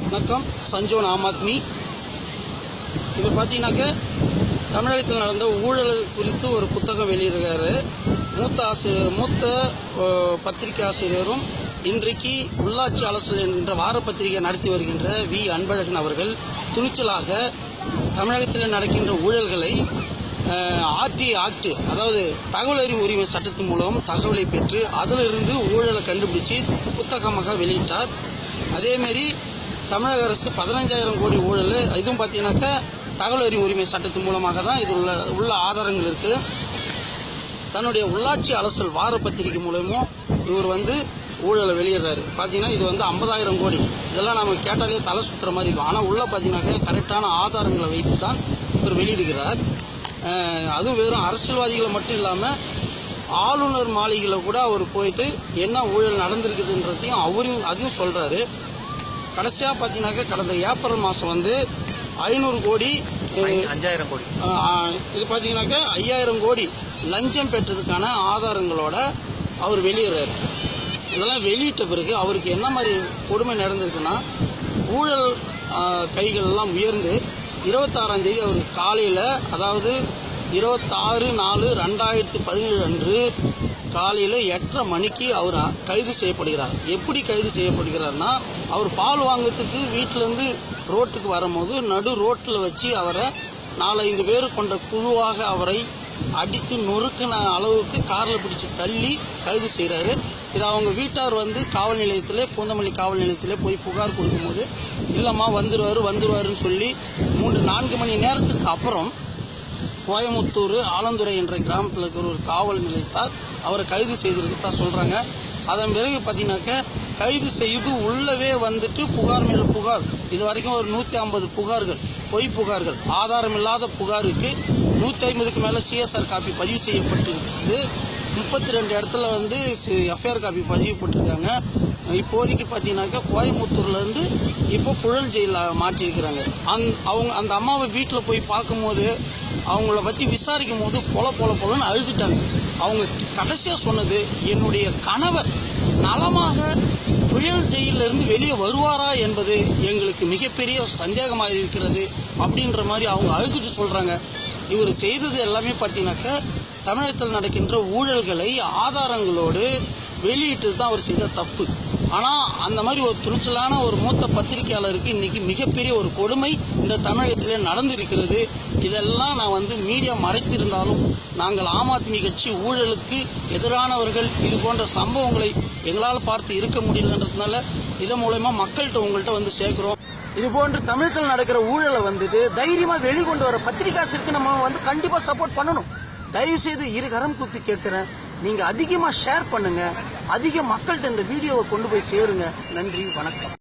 வணக்கம். சஞ்சோன் ஆம் ஆத்மி. இப்போ பார்த்தீங்கன்னாக்க தமிழகத்தில் நடந்த ஊழல் குறித்து ஒரு புத்தகம் வெளியிடுறாரு. மூத்த பத்திரிகை ஆசிரியரும் இன்றைக்கு உள்ளாட்சி அலசல் என்கின்ற வார பத்திரிகை நடத்தி வருகின்ற வி அன்பழகன் அவர்கள் துணிச்சலாக தமிழகத்தில் நடக்கின்ற ஊழல்களை ஆக்ட் அதாவது தகவல் அறிவு உரிமை சட்டத்தின் மூலம் தகவலை பெற்று அதிலிருந்து ஊழலை கண்டுபிடிச்சு புத்தகமாக வெளியிட்டார். அதேமாரி தமிழக அரசு 15,000 கோடி ஊழல், இதுவும் பார்த்தீங்கன்னாக்கா தகவல் அறிவு உரிமை சட்டத்தின் மூலமாக தான் இது உள்ள ஆதாரங்கள் இருக்குது. தன்னுடைய உள்ளாட்சி அலசல் வார பத்திரிகை மூலமும் இவர் ஊழலை வெளியிடுறாரு. பார்த்தீங்கன்னா இது 50,000 கோடி. இதெல்லாம் நம்ம கேட்டாலே தலை சுற்றுற மாதிரி இருக்கும். ஆனால் உள்ளே பார்த்தீங்கன்னாக்கா கரெக்டான ஆதாரங்களை வைத்து தான் இவர் வெளியிடுகிறார். அதுவும் வெறும் அரசியல்வாதிகளை மட்டும் இல்லாமல் ஆளுநர் மாளிகையில் கூட அவர் போயிட்டு என்ன ஊழல் நடந்திருக்குதுன்றதையும் அதையும் சொல்கிறாரு. கடைசியாக பார்த்தீங்கன்னாக்கா கடந்த ஏப்ரல் மாதம் 500 கோடி 5,000 கோடி இது பார்த்தீங்கன்னாக்கா 5,000 கோடி லஞ்சம் பெற்றதுக்கான ஆதாரங்களோட அவர் வெளியிடுறாரு. இதெல்லாம் வெளியிட்ட பிறகு அவருக்கு என்ன மாதிரி கொடுமை நடந்திருக்குன்னா, ஊழல் கைகள்லாம் உயர்ந்து 26ஆம் தேதி அவர் காலையில், அதாவது 26/4/2017 அன்று காலையில் 8:30 மணிக்கு அவர் கைது செய்யப்படுகிறார். எப்படி கைது செய்யப்படுகிறார்னா, அவர் பால் வாங்கிறதுக்கு வீட்டிலேருந்து ரோட்டுக்கு வரும்போது நடு ரோட்டில் வச்சு அவரை 4-5 பேர் கொண்ட குழுவாக அவரை அடித்து நொறுக்கின அளவுக்கு காரில் பிடிச்சி தள்ளி கைது செய்கிறாரு. இதை அவங்க வீட்டார் காவல் நிலையத்திலே, பூந்தமல்லி காவல் நிலையத்திலே போய் புகார் கொடுக்கும்போது, இல்லைம்மா வந்துடுவாருன்னு சொல்லி 3-4 மணி நேரத்துக்கு அப்புறம் கோயமுத்தூர் ஆலந்துறை என்ற கிராமத்தில் இருக்கிற ஒரு காவல் நிலையத்தார் அவரை கைது செய்திருக்கு தான் சொல்கிறாங்க. அதன் பிறகு பார்த்தீங்கன்னாக்க கைது செய்து உள்ளவே புகார் மேலே புகார், இது வரைக்கும் ஒரு 150 புகார்கள், பொய் புகார்கள், ஆதாரமில்லாத புகாருக்கு 150க்கு மேலே சிஎஸ்ஆர் காப்பி பதிவு செய்யப்பட்டிருக்கிறது. 32 இடத்துல எஃப்ஐஆர் காப்பி பதிவு போட்டிருக்காங்க. இப்போதைக்கு பார்த்தீங்கன்னாக்கா கோயமுத்தூர்லேருந்து இப்போ புழல் ஜெயிலில் மாற்றிருக்கிறாங்க. அந்த அம்மாவை வீட்டில் போய் பார்க்கும்போது, அவங்கள பற்றி விசாரிக்கும் போது பொலன்னு அழுதுட்டாங்க. அவங்க கடைசியாக சொன்னது, என்னுடைய கணவர் நலமாக புயல் ஜெயிலிருந்து வெளியே வருவாரா என்பது எங்களுக்கு மிகப்பெரிய சந்தேகமாக இருக்கிறது அப்படின்ற மாதிரி அவங்க அழுதுட்டு சொல்கிறாங்க. இவர் செய்தது எல்லாமே பார்த்தீங்கன்னாக்கா தமிழகத்தில் நடக்கின்ற ஊழல்களை ஆதாரங்களோடு வெளியிட்டு தான் அவர் செய்த தப்பு. ஆனால் அந்த மாதிரி ஒரு துணிச்சலான ஒரு மூத்த பத்திரிகையாளருக்கு இன்றைக்கி மிகப்பெரிய ஒரு கொடுமை இந்த தமிழகத்திலே நடந்திருக்கிறது. இதெல்லாம் நான் மீடியா மறைத்திருந்தாலும் நாங்கள் ஆம் ஆத்மி கட்சி ஊழலுக்கு எதிரானவர்கள். இது போன்ற சம்பவங்களை எங்களால் பார்த்து இருக்க முடியலன்றதுனால இதன் மூலமா மக்கள்கிட்ட உங்கள்கிட்ட சேர்க்குறோம். இது போன்று தமிழகத்தில் நடக்கிற ஊழலை தைரியமாக வெளிக்கொண்டு வர பத்திரிகாசிற்கு நம்ம கண்டிப்பாக சப்போர்ட் பண்ணணும். தயவு செய்து இருகரம் கூப்பி கேட்குறேன், நீங்கள் அதிகமாக ஷேர் பண்ணுங்கள், அதிக மக்கள்கிட்ட இந்த வீடியோவை கொண்டு போய் சேருங்க. நன்றி, வணக்கம்.